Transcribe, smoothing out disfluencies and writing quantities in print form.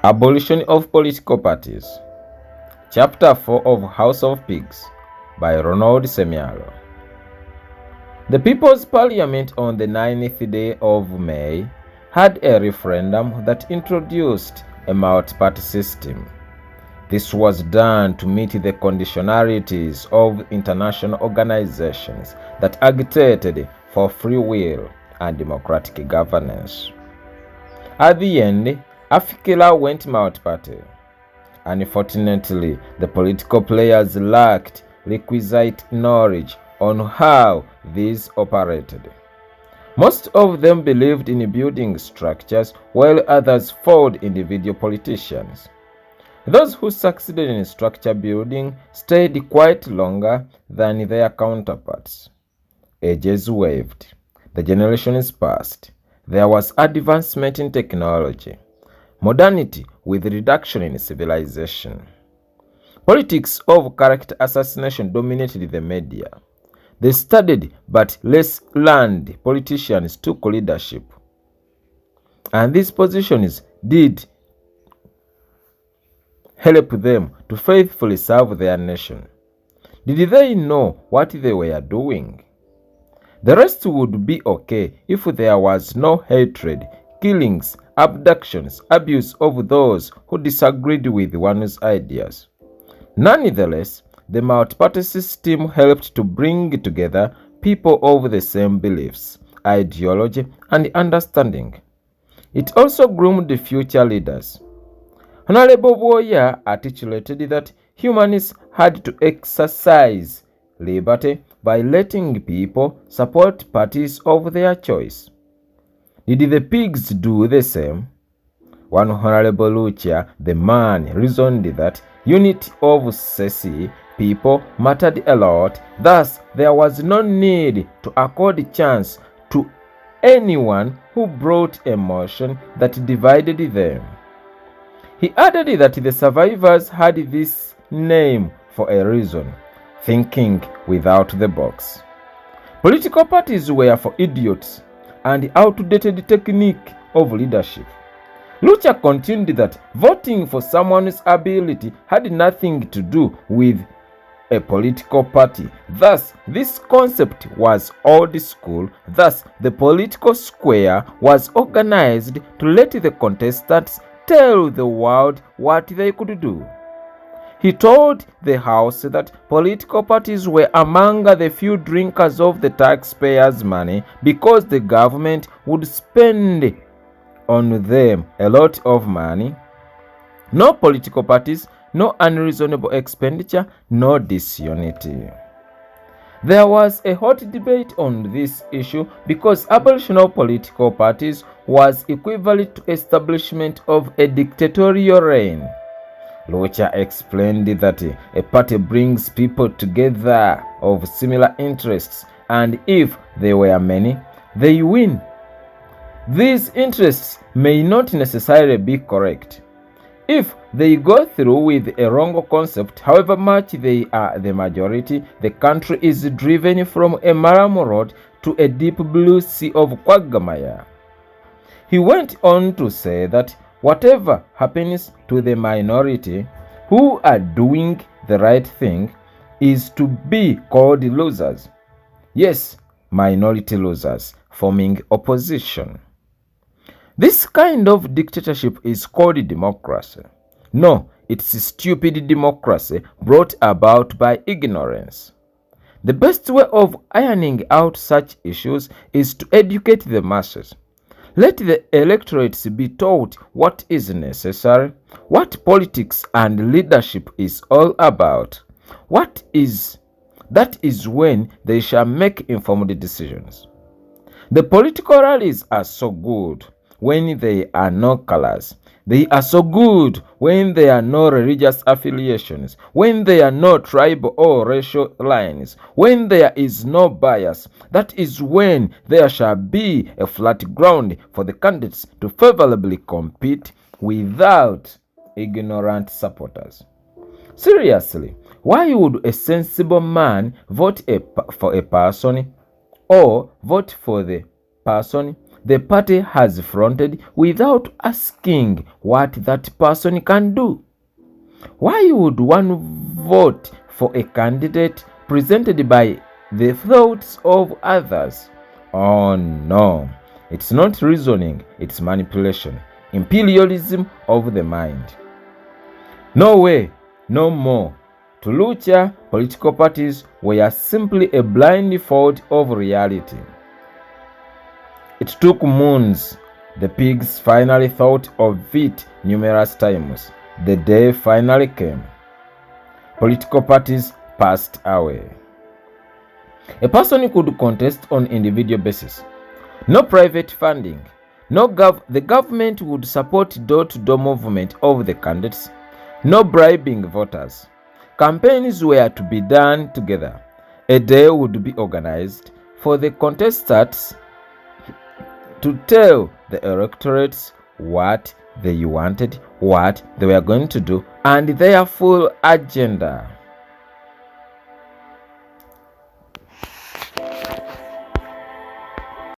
Abolition of Political Parties. Chapter 4 of House of Pigs by Ronald Ssemyalo. The People's Parliament on the 9th day of May had a referendum that introduced a multi-party system. This was done to meet the conditionalities of international organizations that agitated for free will and democratic governance. At the end, Afikila went multi-party. Unfortunately, the political players lacked requisite knowledge on how these operated. Most of them believed in building structures, while others followed individual politicians. Those who succeeded in structure building stayed quite longer than their counterparts. Ages waved. The generations passed. There was advancement in technology. Modernity with reduction in civilization. Politics of character assassination dominated the media. The studied but less learned politicians took leadership. And these positions did help them to faithfully serve their nation. Did they know what they were doing? The rest would be okay if there was no hatred, killings, abductions, abuse of those who disagreed with one's ideas. Nonetheless, the multi-party system helped to bring together people of the same beliefs, ideology, and understanding. It also groomed the future leaders. Honorable Boya articulated that humanists had to exercise liberty by letting people support parties of their choice. Did the pigs do the same? One Honorable Lucia, the man, reasoned that unity of Sesi people mattered a lot, thus there was no need to accord chance to anyone who brought a motion that divided them. He added that the survivors had this name for a reason, thinking without the box. Political parties were for idiots and outdated technique of leadership. Lucha continued that voting for someone's ability had nothing to do with a political party. Thus, this concept was old school. Thus, the political square was organized to let the contestants tell the world what they could do. He told the House that political parties were among the few drinkers of the taxpayers' money because the government would spend on them a lot of money. No political parties, no unreasonable expenditure, no disunity. There was a hot debate on this issue because abolition of political parties was equivalent to establishment of a dictatorial reign. Lucha explained that a party brings people together of similar interests, and if there were many, they win. These interests may not necessarily be correct. If they go through with a wrong concept, however much they are the majority, the country is driven from a Maramu road to a deep blue sea of quagmire. He went on to say that whatever happens to the minority who are doing the right thing is to be called losers. Yes, minority losers, forming opposition. This kind of dictatorship is called democracy. No, it's stupid democracy brought about by ignorance. The best way of ironing out such issues is to educate the masses. Let the electorates be taught what is necessary, what politics and leadership is all about. That is when they shall make informed decisions. The political rallies are so good when there are no colors. They are so good when there are no religious affiliations, when there are no tribal or racial lines, when there is no bias. That is when there shall be a flat ground for the candidates to favorably compete without ignorant supporters. Seriously, why would a sensible man vote for a person or vote for the person the party has fronted without asking what that person can do. Why would one vote for a candidate presented by the thoughts of others? Oh no, it's not reasoning, it's manipulation, imperialism of the mind. No way, no more. To Lucha, political parties were simply a blind fault of reality. It took moons. The pigs finally thought of it numerous times. The day finally came. Political parties passed away. A person could contest on individual basis. No private funding. The government would support door-to-door movement of the candidates. No bribing voters. Campaigns were to be done together. A day would be organized for the contestants to tell the electorates what they wanted, what they were going to do, and their full agenda.